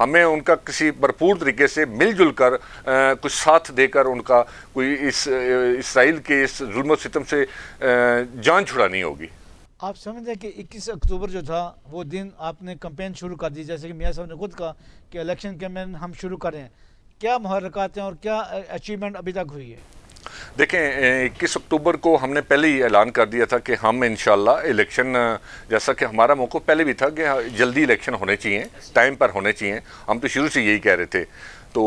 ہمیں ان کا کسی بھرپور طریقے سے مل جل کر کچھ ساتھ دے کر ان کا کوئی اس اسرائیل کے اس ظلم و ستم سے جان چھڑانی ہوگی. آپ سمجھتے ہیں کہ 21 اکتوبر جو تھا وہ دن آپ نے کمپین شروع کر دی، جیسے کہ میاں صاحب نے خود کہا کہ الیکشن کیمپین ہم شروع کریں، کیا محرکات ہیں اور کیا اچیومنٹ ابھی تک ہوئی ہے؟ دیکھیں 21 اکتوبر کو ہم نے پہلے ہی اعلان کر دیا تھا کہ ہم انشاءاللہ الیکشن، جیسا کہ ہمارا موقف پہلے بھی تھا کہ جلدی الیکشن ہونے چاہیے، ٹائم پر ہونے چاہیے، ہم تو شروع سے یہی کہہ رہے تھے. تو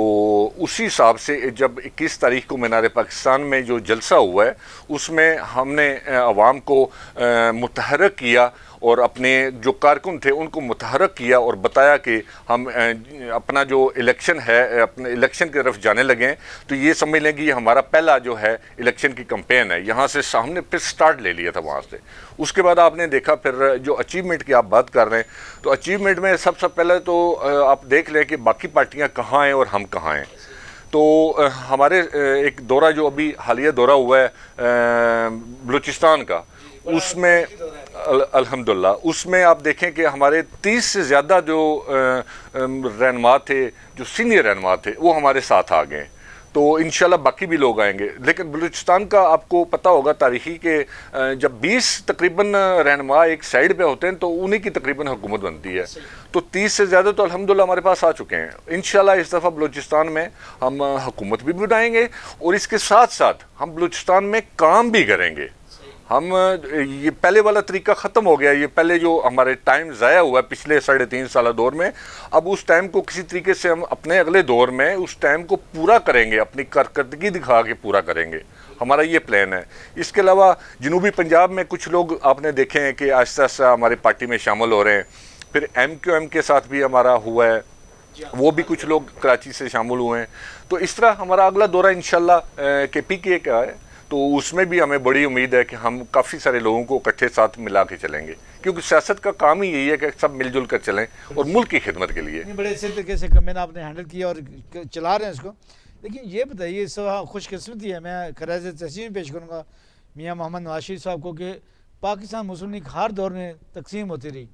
اسی حساب سے جب 21 تاریخ کو مینار پاکستان میں جو جلسہ ہوا ہے اس میں ہم نے عوام کو متحرک کیا اور اپنے جو کارکن تھے ان کو متحرک کیا اور بتایا کہ ہم اپنا جو الیکشن ہے اپنے الیکشن کی طرف جانے لگے ہیں. تو یہ سمجھ لیں کہ یہ ہمارا پہلا جو ہے الیکشن کی کمپین ہے. یہاں سے ہم نے پھر سٹارٹ لے لیا تھا وہاں سے. اس کے بعد آپ نے دیکھا پھر جو اچیومنٹ کی آپ بات کر رہے ہیں تو اچیومنٹ میں سب سے پہلے تو آپ دیکھ لیں کہ باقی پارٹیاں کہاں ہیں اور ہم کہاں ہیں. تو ہمارے ایک دورہ جو ابھی حالیہ دورہ ہوا ہے بلوچستان کا، اس میں الحمدللہ اس میں آپ دیکھیں کہ ہمارے 30 سے زیادہ جو رہنما تھے، جو سینئر رہنما تھے، وہ ہمارے ساتھ آ گئے. تو انشاءاللہ باقی بھی لوگ آئیں گے. لیکن بلوچستان کا آپ کو پتہ ہوگا تاریخی کہ جب 20 تقریباً رہنما ایک سائیڈ پہ ہوتے ہیں تو انہی کی تقریباً حکومت بنتی ہے. تو 30 سے زیادہ تو الحمدللہ ہمارے پاس آ چکے ہیں. انشاءاللہ اس دفعہ بلوچستان میں ہم حکومت بھی بنائیں گے اور اس کے ساتھ ساتھ ہم بلوچستان میں کام بھی کریں گے. ہم یہ پہلے والا طریقہ ختم ہو گیا، یہ پہلے جو ہمارے ٹائم ضائع ہوا ہے پچھلے 3.5 سالہ دور میں، اب اس ٹائم کو کسی طریقے سے ہم اپنے اگلے دور میں اس ٹائم کو پورا کریں گے، اپنی کارکردگی دکھا کے پورا کریں گے. ہمارا یہ پلان ہے. اس کے علاوہ جنوبی پنجاب میں کچھ لوگ آپ نے دیکھے ہیں کہ آہستہ آہستہ ہماری پارٹی میں شامل ہو رہے ہیں. پھر MQM کے ساتھ بھی ہمارا ہوا ہے، وہ بھی کچھ لوگ کراچی سے شامل ہوئے ہیں. تو اس طرح ہمارا اگلا دورہ انشاءاللہ KPK کا ہے. تو اس میں بھی ہمیں بڑی امید ہے کہ ہم کافی سارے لوگوں کو اکٹھے ساتھ ملا کے چلیں گے، کیونکہ سیاست کا کام ہی یہی ہے کہ سب مل جل کر چلیں اور ملک کی خدمت کے لیے. بڑے اچھے طریقے سے کمپین آپ نے ہینڈل کیا اور چلا رہے ہیں اس کو. لیکن یہ بتائیے، اس خوش قسمتی ہے، میں خراج تحسین پیش کروں گا میاں محمد نواز شریف صاحب کو کہ پاکستان مسلم لیگ ہر دور میں تقسیم ہوتی رہی،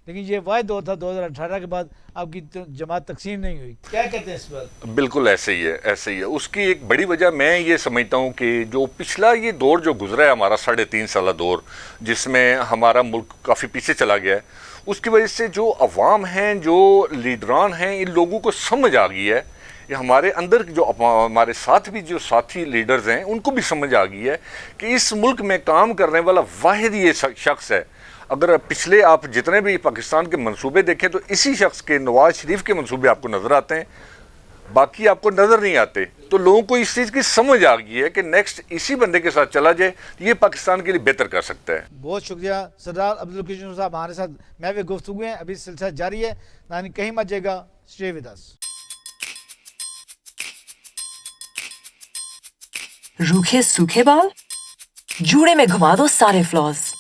لیکن یہ واحد دور تھا 2018 کے بعد آپ کی جماعت تقسیم نہیں ہوئی. کیا کہتے ہیں اس پر؟ بالکل ایسے ہی ہے، ایسے ہی ہے. اس کی ایک بڑی وجہ میں یہ سمجھتا ہوں کہ جو پچھلا یہ دور جو گزرا ہے ہمارا 3.5 سالہ دور، جس میں ہمارا ملک کافی پیچھے چلا گیا ہے، اس کی وجہ سے جو عوام ہیں، جو لیڈران ہیں، ان لوگوں کو سمجھ آ گئی ہے. یہ ہمارے اندر جو ہمارے ساتھ بھی جو ساتھی لیڈرز ہیں ان کو بھی سمجھ آ گئی ہے کہ اس ملک میں کام کرنے والا واحد یہ شخص ہے. اگر پچھلے آپ جتنے بھی پاکستان کے منصوبے دیکھیں تو اسی شخص کے، نواز شریف کے منصوبے آپ کو نظر آتے ہیں، باقی آپ کو نظر نہیں آتے. تو لوگوں کو اس چیز کی سمجھ آ گئی ہے کہ نیکسٹ اسی بندے کے ساتھ چلا جائے، یہ پاکستان کے لیے بہتر کر سکتا ہے. بہت شکریہ سردار عبدالقیوم صاحب، ہمارے ساتھ محو گفتگو ہیں، ابھی سلسلہ جاری ہے، یعنی کہیں مت جائے گا. Stay with us. روکھے سوکھے بال جوڑے میں گھما دو سارے فلاز.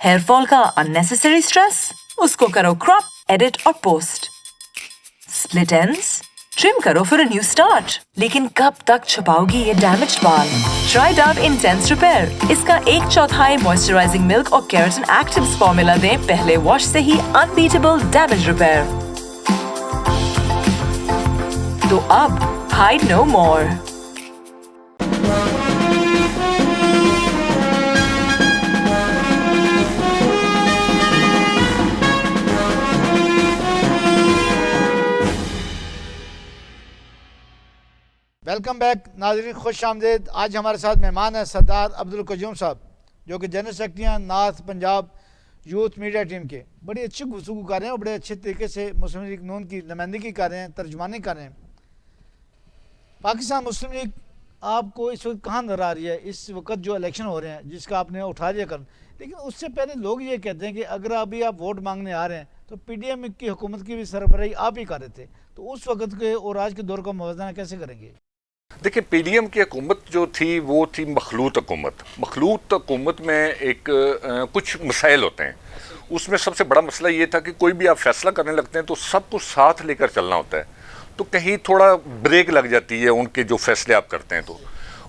ہیئر فال کا اننیسیسری اسٹریس، اس کو کرو کراپ، ایڈٹ اور پوسٹ. سپلٹ اینڈز ٹرم کرو فور اے نیو اسٹارٹ. لیکن کب تک چھپاؤ گی یہ ڈیمیجڈ بال؟ Try Dove intense repair. اس کا 1/4 موئسچرائزنگ ملک اور کیراٹن ایکٹیوز فارمولا دیں پہلے واش سے ہی انبیٹیبل ڈیمیج ریپیئر. تو اب ہائڈ نو مور. ویلکم بیک ناظرین، خوش آمدید. آج ہمارے ساتھ مہمان ہیں سردار عبدالقیوم صاحب، جو کہ جنرل سیکرٹری ہیں north Punjab youth media team کے. بڑی اچھی گفتگو کر رہے ہیں اور بڑے اچھے طریقے سے مسلم لیگ نون کی نمائندگی کر رہے ہیں، ترجمانی کر رہے ہیں. پاکستان مسلم لیگ آپ کو اس وقت کہاں نظر آ رہی ہے؟ اس وقت جو الیکشن ہو رہے ہیں جس کا آپ نے اٹھا لیا کر، لیکن اس سے پہلے لوگ یہ کہتے ہیں کہ اگر ابھی آپ ووٹ مانگنے آ رہے ہیں تو PDM کی حکومت کی بھی سربراہی آپ ہی کر رہے تھے. تو اس وقت کے اور آج کے دور کا موازنہ کیسے کریں گے؟ دیکھیں PDM کی حکومت جو تھی وہ تھی مخلوط حکومت. مخلوط حکومت میں ایک کچھ مسائل ہوتے ہیں. اس میں سب سے بڑا مسئلہ یہ تھا کہ کوئی بھی آپ فیصلہ کرنے لگتے ہیں تو سب کو ساتھ لے کر چلنا ہوتا ہے. تو کہیں تھوڑا بریک لگ جاتی ہے ان کے جو فیصلے آپ کرتے ہیں. تو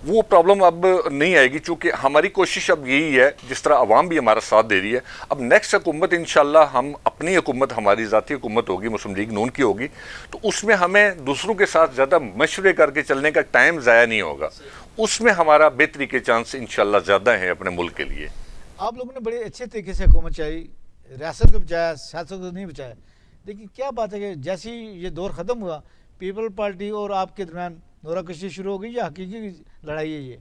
وہ پرابلم اب نہیں آئے گی، چونکہ ہماری کوشش اب یہی ہے، جس طرح عوام بھی ہمارا ساتھ دے رہی ہے، اب نیکسٹ حکومت انشاءاللہ ہم اپنی حکومت، ہماری ذاتی حکومت ہوگی، مسلم لیگ نون کی ہوگی، تو اس میں ہمیں دوسروں کے ساتھ زیادہ مشورے کر کے چلنے کا ٹائم ضائع نہیں ہوگا، اس میں ہمارا بہتری کے چانس انشاءاللہ زیادہ ہیں اپنے ملک کے لیے۔ آپ لوگوں نے بڑے اچھے طریقے سے حکومت چلائی، ریاست کو بچایا، سیاست کو نہیں بچایا، لیکن کیا بات ہے کہ جیسے ہی یہ دور ختم ہوا، پیپل پارٹی اور آپ کے درمیان نورہ کشی شروع ہو گئی، یا حقیقی لڑائی ہے یہ؟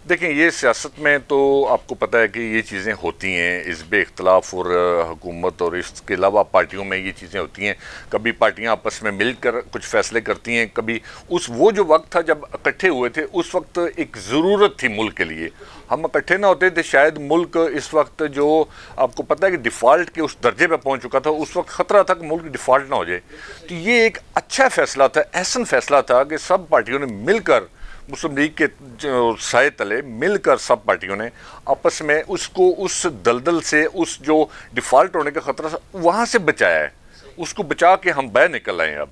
دیکھیں، یہ سیاست میں تو آپ کو پتہ ہے کہ یہ چیزیں ہوتی ہیں، حزب اختلاف اور حکومت اور اس کے علاوہ پارٹیوں میں یہ چیزیں ہوتی ہیں، کبھی پارٹیاں آپس میں مل کر کچھ فیصلے کرتی ہیں، کبھی وہ جو وقت تھا جب اکٹھے ہوئے تھے، اس وقت ایک ضرورت تھی ملک کے لیے، ہم اکٹھے نہ ہوتے تھے شاید ملک اس وقت جو آپ کو پتہ ہے کہ ڈیفالٹ کے اس درجے پہ پہنچ چکا تھا، اس وقت خطرہ تھا کہ ملک ڈیفالٹ نہ ہو جائے، تو یہ ایک اچھا فیصلہ تھا، احسن فیصلہ تھا کہ سب پارٹیوں نے مل کر، مسلم لیگ کے سائے تلے مل کر سب پارٹیوں نے آپس میں اس کو اس دلدل سے، اس جو ڈیفالٹ ہونے کا خطرہ تھا، وہاں سے بچایا ہے، اس کو بچا کے ہم باہر نکل آئے ہیں۔ اب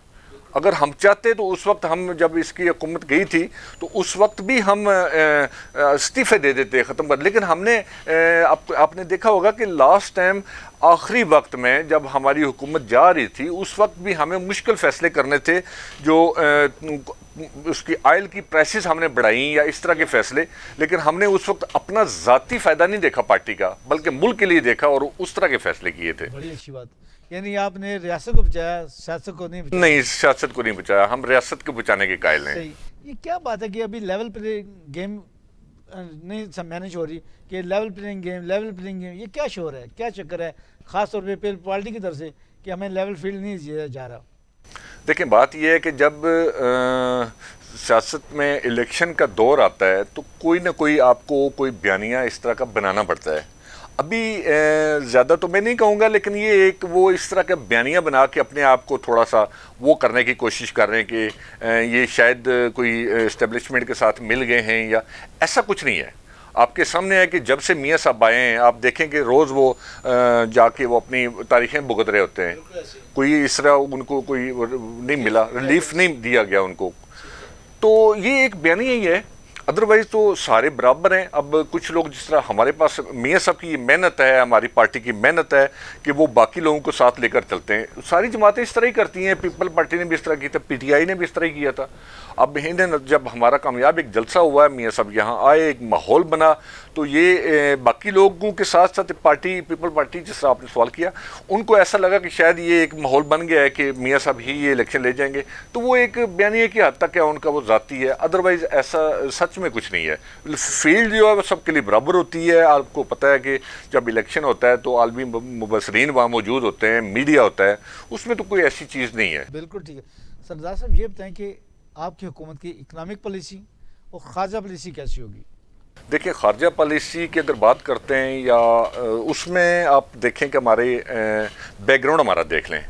اگر ہم چاہتے تو اس وقت ہم جب اس کی حکومت گئی تھی تو اس وقت بھی ہم استعفے دے دیتے ختم کر، لیکن ہم نے آپ نے دیکھا ہوگا کہ لاسٹ ٹائم آخری وقت میں جب ہماری حکومت جا رہی تھی اس وقت بھی ہمیں مشکل فیصلے کرنے تھے، جو اس کی آئل کی پرائسز ہم نے بڑھائیں یا اس طرح کے فیصلے، لیکن ہم نے اس وقت اپنا ذاتی فائدہ نہیں دیکھا پارٹی کا، بلکہ ملک کے لیے دیکھا اور اس طرح کے فیصلے کیے تھے۔ بڑی اچھی بات، یعنی آپ نے ریاست کو بچایا، سیاست کو نہیں بچایا؟ نہیں، سیاست کو نہیں بچایا، ہم ریاست کو بچانے کے قائل ہیں۔ صحیح۔ یہ کیا بات ہے کہ ابھی لیول پلینگ گیم نہیں مینج ہو رہی، کہ لیول پلینگ گیم، یہ کیا شور ہے، کیا چکر ہے، خاص طور پہ پارٹی کی طرف سے کہ ہمیں لیول فیلڈ نہیں دیا جا رہا؟ دیکھیں، بات یہ ہے کہ جب سیاست میں الیکشن کا دور آتا ہے تو کوئی نہ کوئی آپ کو کوئی بیانیہ اس طرح کا بنانا پڑتا ہے۔ ابھی زیادہ تو میں نہیں کہوں گا، لیکن یہ ایک وہ اس طرح کا بیانیہ بنا کے اپنے آپ کو تھوڑا سا وہ کرنے کی کوشش کر رہے ہیں کہ یہ شاید کوئی اسٹیبلشمنٹ کے ساتھ مل گئے ہیں، یا ایسا کچھ نہیں ہے۔ آپ کے سامنے ہے کہ جب سے میاں صاحب آئے ہیں آپ دیکھیں کہ روز وہ جا کے وہ اپنی تاریخیں بھگت رہے ہوتے ہیں، کوئی اس طرح ان کو کوئی نہیں ملا، ریلیف نہیں دیا گیا ان کو، تو یہ ایک بیانیہ ہی ہے، ادروائز تو سارے برابر ہیں۔ اب کچھ لوگ جس طرح ہمارے پاس میاں صاحب کی یہ محنت ہے، ہماری پارٹی کی محنت ہے کہ وہ باقی لوگوں کو ساتھ لے کر چلتے ہیں، ساری جماعتیں اس طرح ہی کرتی ہیں، پیپل پارٹی نے بھی اس طرح کی تھا، پی ٹی آئی نے بھی اس طرح ہی کیا تھا۔ اب جب ہمارا کامیاب ایک جلسہ ہوا ہے، میاں صاحب یہاں آئے، ایک ماحول بنا، تو یہ باقی لوگوں کے ساتھ ساتھ پارٹی، پیپل پارٹی جس طرح آپ نے سوال کیا، ان کو ایسا لگا کہ شاید یہ ایک ماحول بن گیا ہے کہ میاں صاحب ہی یہ الیکشن لے جائیں گے، تو وہ ایک بیانیہ کی حد تک ہے، ان کا وہ ذاتی ہے، ادروائز ایسا سچ میں کچھ نہیں ہے۔ فیلڈ جو ہے وہ سب کے لیے برابر ہوتی ہے۔ آپ کو پتہ ہے کہ جب الیکشن ہوتا ہے تو عالمی مبصرین وہاں موجود ہوتے ہیں، میڈیا ہوتا ہے، اس میں تو کوئی ایسی چیز نہیں ہے۔ بالکل ٹھیک ہے۔ سردار صاحب یہ بتائیں کہ آپ کی حکومت کی اکنامک پالیسی اور خارجہ پالیسی کیسی ہوگی؟ دیکھیں، خارجہ پالیسی کی اگر بات کرتے ہیں یا اس میں آپ دیکھیں کہ ہمارے بیک گراؤنڈ ہمارا دیکھ لیں،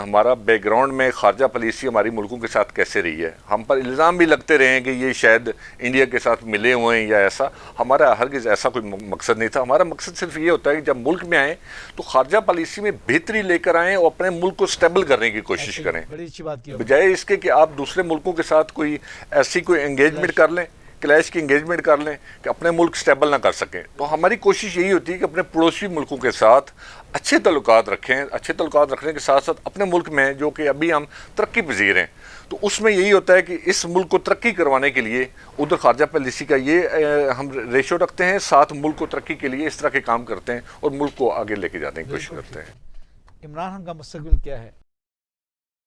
ہمارا بیک گراؤنڈ میں خارجہ پالیسی ہماری ملکوں کے ساتھ کیسے رہی ہے۔ ہم پر الزام بھی لگتے رہے ہیں کہ یہ شاید انڈیا کے ساتھ ملے ہوئے ہیں یا ایسا، ہمارا ہرگز ایسا کوئی مقصد نہیں تھا۔ ہمارا مقصد صرف یہ ہوتا ہے کہ جب ملک میں آئیں تو خارجہ پالیسی میں بہتری لے کر آئیں اور اپنے ملک کو سٹیبل کرنے کی کوشش کریں، بڑی اچھی بات کی، بجائے اس کے کہ آپ دوسرے ملکوں کے ساتھ کوئی ایسی کوئی انگیجمنٹ کر لیں، کلیش کی انگیجمنٹ کر لیں کہ اپنے ملک سٹیبل نہ کر سکیں۔ تو ہماری کوشش یہی ہوتی ہے کہ اپنے پڑوسی ملکوں کے ساتھ اچھے تعلقات رکھیں، اچھے تعلقات رکھنے کے ساتھ ساتھ اپنے ملک میں جو کہ ابھی ہم ترقی پذیر ہیں، تو اس میں یہی ہوتا ہے کہ اس ملک کو ترقی کروانے کے لیے ادھر خارجہ پالیسی کا یہ ہم ریشو رکھتے ہیں، ساتھ ملک کو ترقی کے لیے اس طرح کے کام کرتے ہیں اور ملک کو آگے لے کے جانے کی کوشش کرتے ہیں۔ عمران خان کا مستقبل کیا ہے؟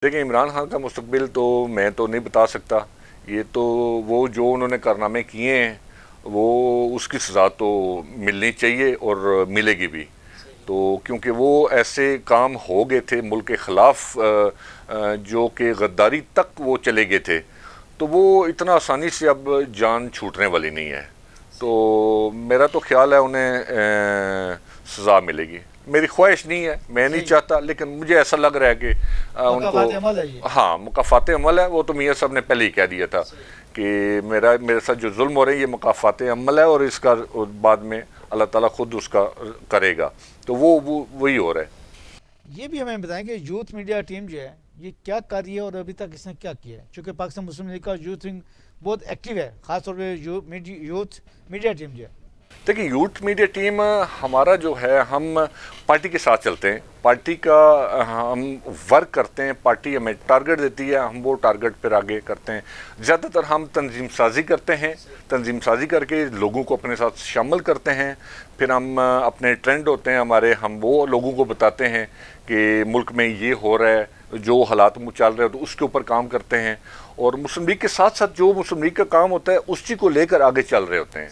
دیکھیں، عمران خان کا مستقبل تو میں تو نہیں بتا سکتا، یہ تو وہ جو انہوں نے کارنامے کیے ہیں وہ اس کی سزا تو ملنی چاہیے اور ملے گی بھی، تو کیونکہ وہ ایسے کام ہو گئے تھے ملک کے خلاف جو کہ غداری تک وہ چلے گئے تھے، تو وہ اتنا آسانی سے اب جان چھوٹنے والی نہیں ہے، تو میرا تو خیال ہے انہیں سزا ملے گی۔ میری خواہش نہیں ہے، میں نہیں چاہتا، لیکن مجھے ایسا لگ رہا ہے کہ ان کو ہاں مکافات عمل ہے، وہ تو میاں صاحب نے پہلے ہی کہہ دیا تھا کہ میرے ساتھ جو ظلم ہو رہے ہیں یہ مکافات عمل ہے اور اس کا بعد میں اللہ تعالیٰ خود اس کا کرے گا، تو وہی ہو رہا ہے۔ یہ بھی ہمیں بتائیں کہ یوتھ میڈیا ٹیم جو ہے یہ کیا کر رہی ہے اور ابھی تک اس نے کیا کیا ہے؟ چونکہ پاکستان مسلم لیگ کا یوتھ ونگ بہت ایکٹیو ہے, خاص طور پہ یوتھ میڈیا ٹیم جو ہے. دیکھیے یوتھ میڈیا ٹیم ہمارا جو ہے, ہم پارٹی کے ساتھ چلتے ہیں, پارٹی کا ہم ورک کرتے ہیں, پارٹی ہمیں ٹارگٹ دیتی ہے, ہم وہ ٹارگٹ پھر آگے کرتے ہیں. زیادہ تر ہم تنظیم سازی کرتے ہیں, تنظیم سازی کر کے لوگوں کو اپنے ساتھ شامل کرتے ہیں. پھر ہم اپنے ٹرینڈ ہوتے ہیں ہمارے, ہم وہ لوگوں کو بتاتے ہیں کہ ملک میں یہ ہو رہا ہے, جو حالات میں چل رہے ہیں تو اس کے اوپر کام کرتے ہیں. اور مسلم لیگ کے ساتھ ساتھ جو مسلم لیگ کا کام ہوتا ہے اس چیز کو لے کر آگے چل رہے ہوتے ہیں.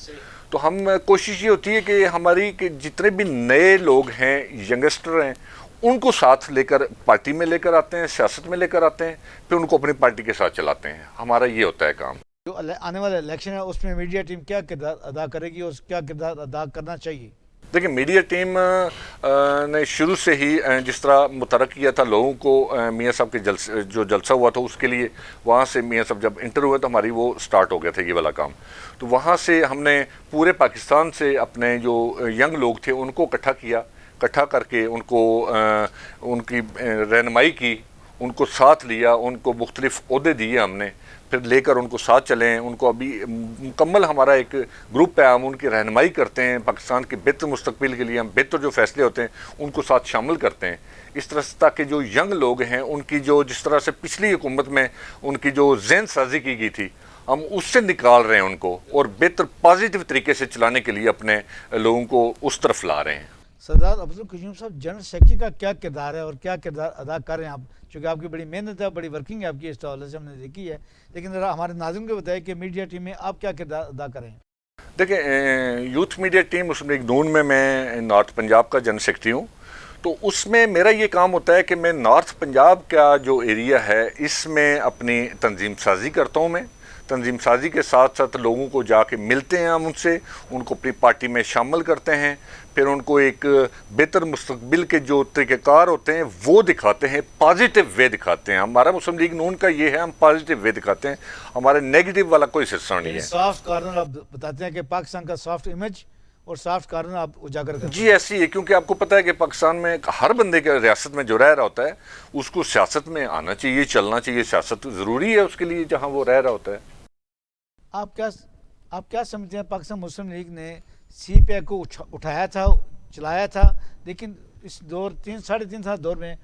تو ہم کوشش یہ ہوتی ہے کہ ہماری کہ جتنے بھی نئے لوگ ہیں, ینگسٹر ہیں, ان کو ساتھ لے کر پارٹی میں لے کر آتے ہیں, سیاست میں لے کر آتے ہیں, پھر ان کو اپنی پارٹی کے ساتھ چلاتے ہیں. ہمارا یہ ہوتا ہے کام. جو آنے والا الیکشن ہے اس میں میڈیا ٹیم کیا کردار ادا کرے گی اور کیا کردار ادا کرنا چاہیے؟ دیکھیں میڈیا ٹیم نے شروع سے ہی جس طرح متحرک کیا تھا لوگوں کو, میاں صاحب کے جو جلسہ ہوا تھا اس کے لیے, وہاں سے میاں صاحب جب انٹر ہوئے تو ہماری وہ سٹارٹ ہو گیا تھا یہ والا کام. تو وہاں سے ہم نے پورے پاکستان سے اپنے جو ینگ لوگ تھے ان کو اکٹھا کر کے ان کو ان کی رہنمائی کی, ان کو ساتھ لیا, ان کو مختلف عہدے دیے ہم نے, پھر لے کر ان کو ساتھ چلیں. ان کو ابھی مکمل ہمارا ایک گروپ ہے, ہم ان کی رہنمائی کرتے ہیں, پاکستان کے بہتر مستقبل کے لیے ہم بہتر جو فیصلے ہوتے ہیں ان کو ساتھ شامل کرتے ہیں. اس طرح سے تاکہ جو ینگ لوگ ہیں ان کی جو جس طرح سے پچھلی حکومت میں ان کی جو ذہن سازی کی گئی تھی, ہم اس سے نکال رہے ہیں ان کو, اور بہتر پازیٹیو طریقے سے چلانے کے لیے اپنے لوگوں کو اس طرف لا رہے ہیں. سردار عبدالقیوم صاحب, جنرل سیکرٹری کا کیا کردار ہے اور کیا کردار ادا کر رہے ہیں آپ؟ چونکہ آپ کی بڑی محنت ہے, بڑی ورکنگ ہے آپ کی, اس حوالے سے ہم نے دیکھی ہے, لیکن ذرا ہمارے ناظرین کو بتائیں کہ میڈیا ٹیم میں آپ کیا کردار ادا کر رہے ہیں؟ دیکھیں یوتھ میڈیا ٹیم مسلم لیگ نون میں نارتھ پنجاب کا جنرل سیکرٹری ہوں. تو اس میں میرا یہ کام ہوتا ہے کہ میں نارتھ پنجاب کا جو ایریا ہے اس میں اپنی تنظیم سازی کرتا ہوں. میں تنظیم سازی کے ساتھ ساتھ لوگوں کو جا کے ملتے ہیں ہم ان سے, ان کو اپنی پارٹی میں شامل کرتے ہیں, پھر ان کو ایک بہتر مستقبل کے جو طریقہ کار ہوتے ہیں وہ دکھاتے ہیں, پازیٹیو وے دکھاتے ہیں. ہمارا مسلم لیگ نون کا یہ ہے, ہم پازیٹیو وے دکھاتے ہیں, ہمارا نیگیٹو والا کوئی حصہ نہیں ہے. سافٹ کارنر آپ بتاتے ہیں کہ پاکستان کا سافٹ امیج اور سافٹ کارنر آپ اجاگر کرتے ہیں. جی ایسی ہے, کیونکہ آپ کو پتہ ہے کہ پاکستان میں ہر بندے کے ریاست میں جو رہ رہا ہوتا ہے اس کو سیاست میں آنا چاہیے, چلنا چاہیے. سیاست ضروری ہے اس کے لیے جہاں وہ رہ رہا ہوتا ہے. آپ کیا سمجھتے ہیں, پاکستان مسلم لیگ نے سی پیک کو اٹھایا تھا, چلایا تھا, لیکن اس دور 3.5 سال دور میں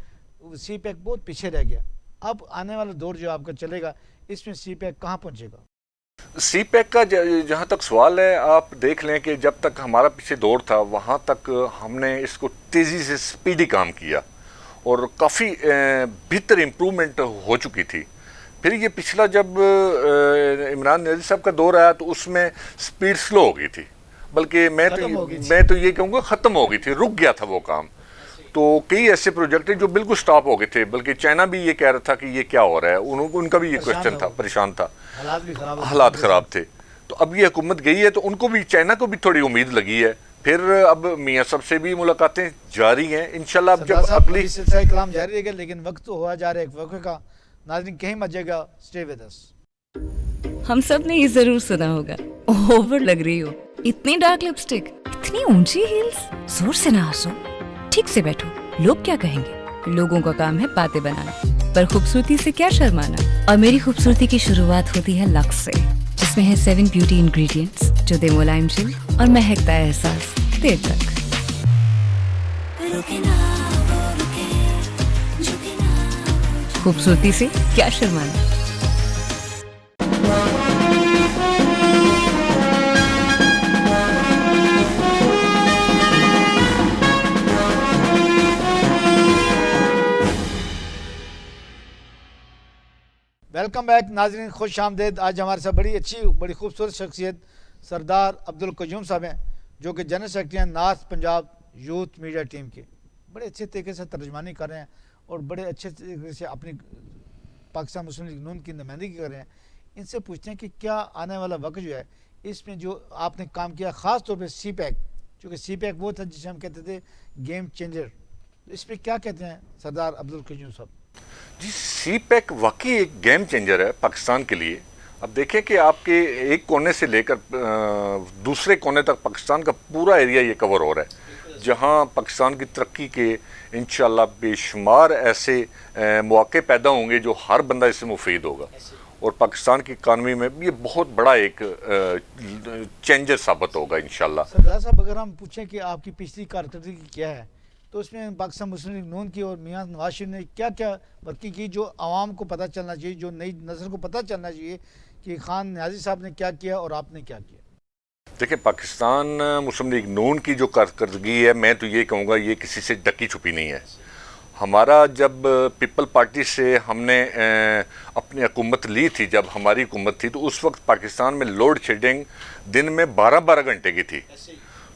سی پیک بہت پیچھے رہ گیا. اب آنے والا دور جو آپ کا چلے گا اس میں سی پیک کہاں پہنچے گا؟ سی پیک کا جہاں تک سوال ہے, آپ دیکھ لیں کہ جب تک ہمارا پیچھے دور تھا وہاں تک ہم نے اس کو تیزی سے سپیڈی کام کیا اور کافی بہتر امپرومنٹ ہو چکی تھی. پھر یہ پچھلا جب عمران نیازی صاحب کا دور آیا تو اس میں سپیڈ سلو ہو گئی تھی, بلکہ میں تو یہ کہوں گا ختم ہو گئی تھی, رک گیا تھا وہ کام. تو کئی ایسے پروجیکٹ جو بالکل سٹاپ ہو گئے تھے, بلکہ چائنا بھی یہ کہہ رہا تھا کہ یہ کیا ہو رہا ہے, ان کا بھی یہ کوشچن تھا, پریشان تھا, حالات خراب تھے. تو اب یہ حکومت گئی ہے تو ان کو بھی, چائنا کو بھی تھوڑی امید لگی ہے. پھر اب میاں صاحب سے بھی ملاقاتیں جاری ہیں انشاءاللہ. اب جب اگلی سلسلہ کلام جاری رہے گا, لیکن وقت تو ہوا جا رہا ہے ایک وقت کا. ناظرین کہیں مت جائے گا, اسٹے ود اس. ہم سب نے یہ ضرور سنا ہوگا, اوور لگ رہی ہو, اتنی ڈارک لپسٹک, اتنی اونچی ہیلز, زور سے نہ ہنسو, ٹھیک سے بیٹھو, لوگ کیا کہیں گے؟ لوگوں کا کام ہے باتیں بنانا, پر خوبصورتی سے کیا شرمانا. اور میری خوبصورتی کی شروعات ہوتی ہے لکس سے, جس میں ہے 7 بیوٹی انگریڈینٹس جو دے ملائم جلد اور مہکتا ہے احساس دیر تک. خوبصورتی سے کیا شرمانا. ویلکم بیک ناظرین, خوش آمدید. آج ہمارے ساتھ بڑی خوبصورت شخصیت سردار عبدالقیوم صاحب ہیں, جو کہ جنرل سیکرٹری ہیں north Punjab youth media team کے. بڑے اچھے طریقے سے ترجمانی کر رہے ہیں اور بڑے اچھے طریقے سے اپنی پاکستان مسلم لیگ نون کی نمائندگی کر رہے ہیں. ان سے پوچھتے ہیں کہ کیا آنے والا وقت جو ہے اس میں جو آپ نے کام کیا, خاص طور پہ سی پیک, چونکہ سی پیک وہ تھا جسے ہم کہتے تھے گیم چینجر, اس پہ کیا کہتے ہیں سردار عبدالقیوم صاحب؟ جی سی پیک واقعی ایک گیم چینجر ہے پاکستان کے لیے. اب دیکھیں کہ آپ کے ایک کونے سے لے کر دوسرے کونے تک پاکستان کا پورا ایریا یہ کور ہو رہا ہے, جہاں پاکستان کی ترقی کے انشاءاللہ بے شمار ایسے مواقع پیدا ہوں گے جو ہر بندہ اس سے مفید ہوگا. اور پاکستان کی اکانومی میں یہ بہت بڑا ایک چینجر ثابت ہوگا انشاءاللہ۔ سردار صاحب اگر ہم پوچھیں کہ آپ کی پچھلی کارکردگی کیا ہے تو اس میں پاکستان مسلم لیگ نون کی اور میاں نواز شریف نے کیا کیا ورکی کی جو عوام کو پتہ چلنا چاہیے، جو نئی نسل کو پتہ چلنا چاہیے کہ خان نیازی صاحب نے کیا کیا اور آپ نے کیا کیا؟ دیکھیں، پاکستان مسلم لیگ نون کی جو کارکردگی ہے، میں تو یہ کہوں گا یہ کسی سے ڈکی چھپی نہیں ہے۔ ہمارا جب پیپل پارٹی سے ہم نے اپنی حکومت لی تھی، جب ہماری حکومت تھی، تو اس وقت پاکستان میں لوڈ شیڈنگ دن میں 12 گھنٹے کی تھی۔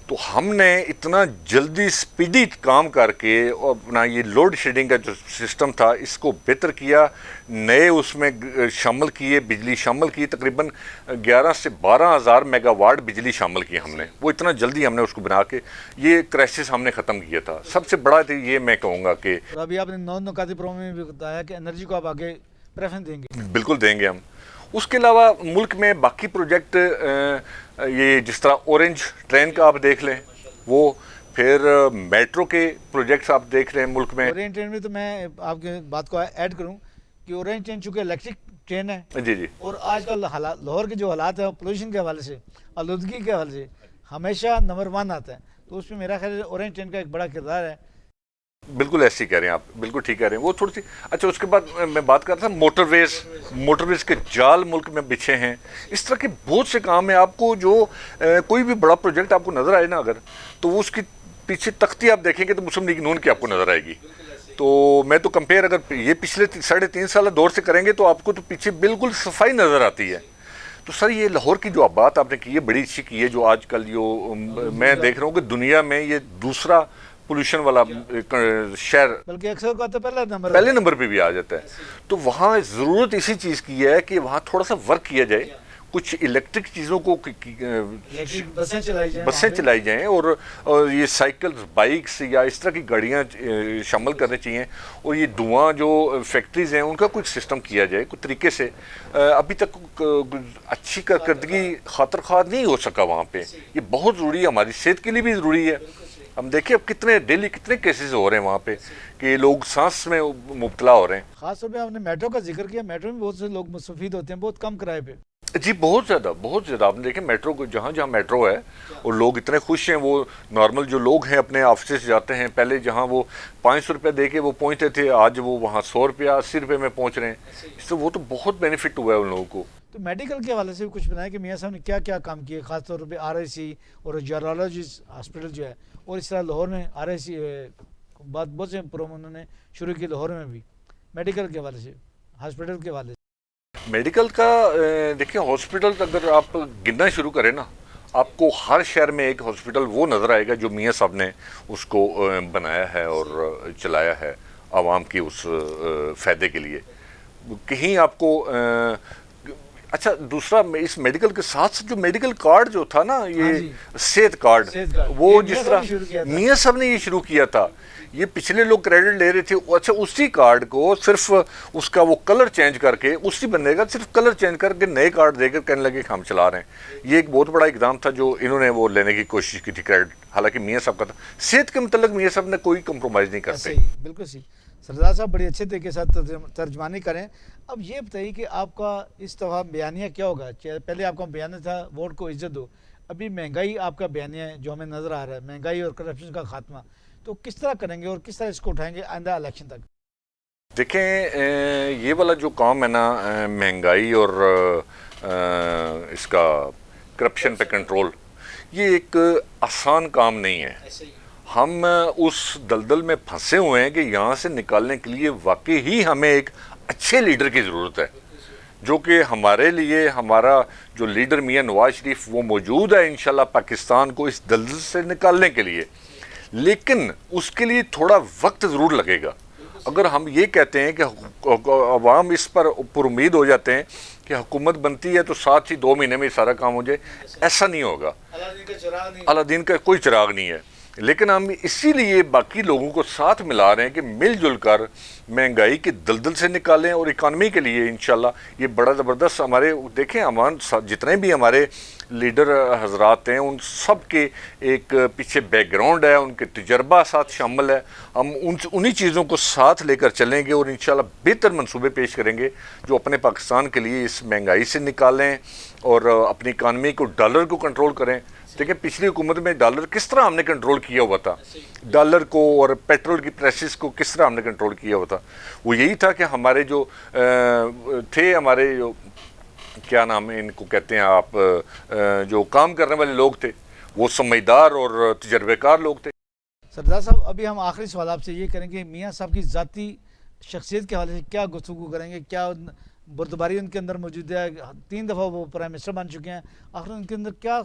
تو ہم نے اتنا جلدی سپیڈی کام کر کے اپنا یہ لوڈ شیڈنگ کا جو سسٹم تھا اس کو بہتر کیا، نئے اس میں شامل کیے، بجلی شامل کی، تقریباً 11 سے 12 ہزار میگا واٹ بجلی شامل کی ہم نے۔ وہ اتنا جلدی ہم نے اس کو بنا کے یہ کرائسس ہم نے ختم کیا تھا۔ سب سے بڑا تو یہ میں کہوں گا کہ اور ابھی آپ نے نقاتی پروگرام میں بھی بتایا کہ انرجی کو آپ آگے پریفرنس دیں گے۔ بالکل دیں گے ہم۔ اس کے علاوہ ملک میں باقی پروجیکٹ یہ جس طرح اورنج ٹرین کا آپ دیکھ لیں، وہ پھر میٹرو کے پروجیکٹس آپ دیکھ رہے ہیں ملک میں۔ اورینج ٹرین میں تو میں آپ کی بات کو ایڈ کروں کہ اورینج ٹرین چونکہ الیکٹرک ٹرین ہے، جی اور آج کل لاہور کے جو حالات ہیں پولوشن کے حوالے سے، آلودگی کے حوالے سے ہمیشہ نمبر 1 آتا ہے، تو اس میں میرا خیال ہے اورینج ٹرین کا ایک بڑا کردار ہے۔ بالکل ایسے ہی کہہ رہے ہیں آپ، بالکل ٹھیک کہہ رہے ہیں۔ وہ تھوڑی سی اچھا، اس کے بعد میں بات کر رہا تھا موٹر ویز کے جال ملک میں بچھے ہیں۔ اس طرح کے بہت سے کام ہیں۔ آپ کو جو کوئی بھی بڑا پروجیکٹ آپ کو نظر آئے نا اگر، تو اس کی پیچھے تختی آپ دیکھیں گے تو مسلم لیگ نون کی آپ کو نظر آئے گی۔ تو میں تو کمپیئر اگر یہ پچھلے 3.5 سالہ دور سے کریں گے تو آپ کو تو پیچھے بالکل صفائی نظر آتی ہے۔ تو سر یہ لاہور کی جو بات آپ نے کی ہے بڑی اچھی کی ہے، جو آج کل جو میں دیکھ رہا ہوں کہ دنیا میں یہ دوسرا پولوشن والا شہر، بلکہ اکثر کا تو پہلے نمبر پہ بھی آ جاتا ہے۔ تو وہاں ضرورت اسی چیز کی ہے کہ وہاں تھوڑا سا ورک کیا جائے، کچھ الیکٹرک چیزوں کو بسیں چلائی جائیں، اور یہ سائیکلز، بائکس یا اس طرح کی گاڑیاں شامل کرنے چاہیے، اور یہ دھواں جو فیکٹریز ہیں ان کا کچھ سسٹم کیا جائے کچھ طریقے سے۔ ابھی تک اچھی کارکردگی خاطر خواہ نہیں ہو سکا وہاں پہ۔ یہ بہت ضروری ہے، ہماری صحت کے لیے بھی ضروری ہے۔ ہم دیکھیں اب ڈیلی کتنے کیسز ہو رہے ہیں وہاں پہ کہ لوگ سانس میں مبتلا ہو رہے ہیں۔ خاص طور پہ آپ نے میٹرو کا ذکر کیا، میٹرو میں بہت سے لوگ مستفید ہوتے ہیں بہت کم کرائے پہ۔ جی بہت زیادہ آپ نے دیکھیں میٹرو کو، جہاں میٹرو ہے اور لوگ اتنے خوش ہیں، وہ نارمل جو لوگ ہیں اپنے آفسز جاتے ہیں، پہلے جہاں وہ 500 روپے دے کے وہ پہنچتے تھے، آج وہ وہاں 100 روپیہ 80 روپے میں پہنچ رہے ہیں۔ اس سے وہ تو بہت بینیفٹ ہوا ہے ان لوگوں کو۔ تو میڈیکل کے حوالے سے بھی کچھ بتائیں کہ میاں صاحب نے کیا کیا کام کیے، خاص طور پہ RIC اور جیرالوجسٹ ہاسپٹل جو ہے، اور اس طرح لاہور میں RIC بہت سے پروگرام انہوں نے شروع کیے لاہور میں بھی میڈیکل کے حوالے سے، ہاسپٹل کے حوالے سے۔ میڈیکل کا دیکھیں، ہاسپٹل اگر آپ گننا شروع کریں نا، آپ کو ہر شہر میں ایک ہاسپٹل وہ نظر آئے گا جو میاں صاحب نے اس کو بنایا ہے اور چلایا ہے عوام کی اس فائدے کے لیے۔ کہیں آپ کو اچھا دوسرا اس میڈیکل کے ساتھ جو میڈیکل کارڈ جو تھا نا، یہ صحت کارڈ، وہ جس طرح میاں صاحب نے یہ شروع کیا تھا، یہ پچھلے لوگ کریڈٹ لے رہے تھے، اچھا اسی کارڈ کو صرف اس کا وہ کلر چینج کر کے، اسی بندے کا صرف کلر چینج کر کے نئے کارڈ دے کر کہنے لگے کہ ہم چلا رہے ہیں۔ یہ ایک بہت بڑا اقدام تھا جو انہوں نے وہ لینے کی کوشش کی تھی کریڈٹ، حالانکہ میاں صاحب کا تھا۔ صحت کے متعلق میاں صاحب نے کوئی کمپرومائز نہیں کرتے۔ بالکل صحیح۔ سردار صاحب بڑی اچھے طریقے سے ترجمانی کریں۔ اب یہ بتائیے کہ آپ کا اس دفعہ بیانیہ کیا ہوگا؟ پہلے آپ کا بیانیہ تھا ووٹ کو عزت دو، ابھی مہنگائی آپ کا بیانیہ ہے جو ہمیں نظر آ رہا ہے، مہنگائی اور کرپشن کا خاتمہ، تو کس طرح کریں گے اور کس طرح اس کو اٹھائیں گے آئندہ الیکشن تک؟ دیکھیں یہ والا جو کام ہے نا، مہنگائی اور اس کا کرپشن پہ کنٹرول، یہ ایک آسان کام نہیں ہے۔ ہم اس دلدل میں پھنسے ہوئے ہیں کہ یہاں سے نکالنے کے لیے واقعی ہی ہمیں ایک اچھے لیڈر کی ضرورت ہے، جو کہ ہمارے لیے، ہمارا جو لیڈر میاں نواز شریف وہ موجود ہے انشاءاللہ پاکستان کو اس دلدل سے نکالنے کے لیے، لیکن اس کے لیے تھوڑا وقت ضرور لگے گا۔ اگر ہم یہ کہتے ہیں کہ عوام اس پر پر امید ہو جاتے ہیں کہ حکومت بنتی ہے تو ساتھ ہی 2 مہینے میں سارا کام ہو جائے، ایسا نہیں ہوگا۔ اللہ دین کا کوئی چراغ نہیں ہے۔ لیکن ہم اسی لیے باقی لوگوں کو ساتھ ملا رہے ہیں کہ مل جل کر مہنگائی کے دلدل سے نکالیں اور اکانومی کے لیے انشاءاللہ یہ بڑا زبردست ہمارے دیکھیں امان جتنے بھی ہمارے لیڈر حضرات ہیں ان سب کے ایک پیچھے بیک گراؤنڈ ہے، ان کے تجربہ ساتھ شامل ہے. ہم انہی چیزوں کو ساتھ لے کر چلیں گے اور انشاءاللہ بہتر منصوبے پیش کریں گے جو اپنے پاکستان کے لیے اس مہنگائی سے نکالیں اور اپنی اکانومی کو ڈالر کو کنٹرول کریں. دیکھیں پچھلی حکومت میں ڈالر کس طرح ہم نے کنٹرول کیا ہوا تھا، ڈالر کو اور پیٹرول کی پرائسز کو کس طرح ہم نے کنٹرول کیا ہوا تھا. وہ یہی تھا کہ ہمارے جو تھے ہمارے جو کیا نام ہے ان کو کہتے ہیں آپ جو کام کرنے والے لوگ تھے وہ سمجھدار اور تجربے کار لوگ تھے. سردار صاحب ابھی ہم آخری سوال آپ سے یہ کریں گے، میاں صاحب کی ذاتی شخصیت کے حوالے سے کیا گفتگو کریں گے، کیا بردباری ان کے اندر موجود ہے؟ 3 دفعہ وہ پرائم منسٹر بن چکے ہیں، آخر ان کے اندر کیا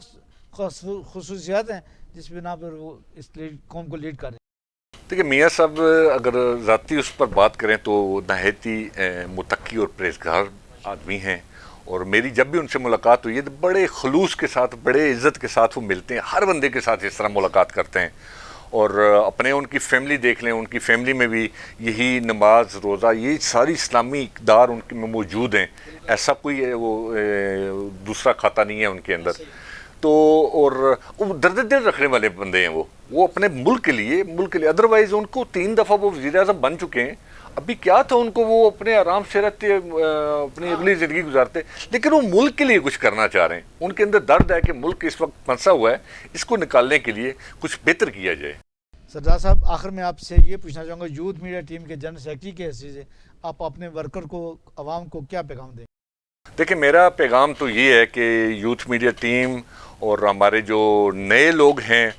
خصوصیات ہیں جس بنا پر وہ اس قوم کو لیڈ کر رہے ہیں؟ دیکھیں میاں صاحب اگر ذاتی اس پر بات کریں تو نہایت ہی متقی اور پرہیزگار آدمی ہیں، اور میری جب بھی ان سے ملاقات ہوئی ہے تو بڑے خلوص کے ساتھ بڑے عزت کے ساتھ وہ ملتے ہیں، ہر بندے کے ساتھ اس طرح ملاقات کرتے ہیں. اور اپنے ان کی فیملی دیکھ لیں، ان کی فیملی میں بھی یہی نماز روزہ یہ ساری اسلامی اقدار ان میں موجود ہیں، ایسا کوئی وہ دوسرا کھاتا نہیں ہے ان کے اندر. تو اور وہ درد دل رکھنے والے بندے ہیں، وہ اپنے ملک کے لیے ادروائز ان کو 3 دفعہ وہ وزیر اعظم بن چکے ہیں. ابھی کیا تھا ان کو، وہ اپنے آرام سے رہتے اپنی اگلی زندگی گزارتے، لیکن وہ ملک کے لیے کچھ کرنا چاہ رہے ہیں. ان کے اندر درد ہے کہ ملک اس وقت پھنسا ہوا ہے، اس کو نکالنے کے لیے کچھ بہتر کیا جائے. سردار صاحب آخر میں آپ سے یہ پوچھنا چاہوں گا، یوتھ میڈیا ٹیم کے جنرل سیکرٹری کے حیثیت سے آپ اپنے ورکر کو، عوام کو کیا پیغام دیں؟ دیکھیں میرا پیغام تو یہ ہے کہ یوتھ میڈیا ٹیم اور ہمارے جو نئے لوگ ہیں،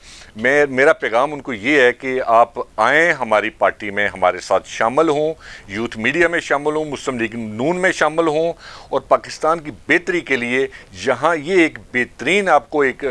میرا پیغام ان کو یہ ہے کہ آپ آئیں ہماری پارٹی میں، ہمارے ساتھ شامل ہوں، یوتھ میڈیا میں شامل ہوں، مسلم لیگ نون میں شامل ہوں، اور پاکستان کی بہتری کے لیے جہاں یہ ایک بہترین آپ کو ایک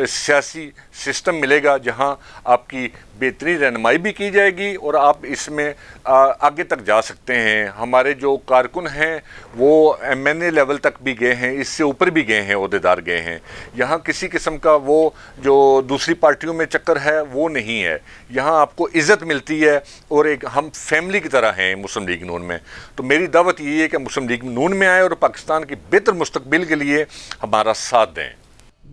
سیاسی سسٹم ملے گا جہاں آپ کی بہترین رہنمائی بھی کی جائے گی اور آپ اس میں آگے تک جا سکتے ہیں. ہمارے جو کارکن ہیں وہ MNA لیول تک بھی گئے ہیں، اس سے اوپر بھی گئے ہیں، عہدیدار گئے ہیں. یہاں کسی قسم کا وہ جو دوسری پارٹیوں میں چکر ہے وہ نہیں ہے. یہاں آپ کو عزت ملتی ہے اور ایک ہم فیملی کی طرح ہیں مسلم لیگ نون میں. تو میری دعوت یہ ہے کہ مسلم لیگ نون میں آئیں اور پاکستان کی بہتر مستقبل کے لیے ہمارا ساتھ دیں.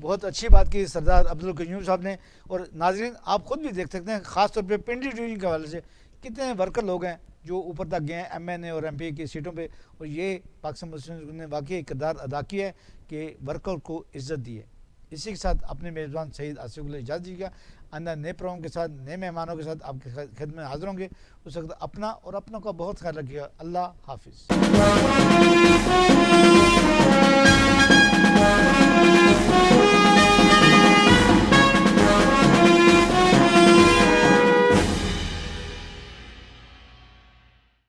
بہت اچھی بات کی سردار عبدالقیوم صاحب نے. اور ناظرین آپ خود بھی دیکھ سکتے ہیں خاص طور پہ پنڈی ڈویژن کے حوالے سے کتنے ورکر لوگ ہیں جو اوپر تک گئے ہیں MNA اور MP کی سیٹوں پہ، اور یہ پاکستان مسلم لیگ نے واقعی کردار ادا کیا ہے کہ ورکر کو عزت دی ہے. اسی کے ساتھ اپنے میزبان سعید آصف کو اجازت دیجیے گا. آئندہ نئے پروگرام کے ساتھ نئے مہمانوں کے ساتھ آپ کی خدمت میں حاضر ہوں گے. اس وقت اپنا اور اپنوں کا بہت خیال رکھیے گا. اللہ حافظ.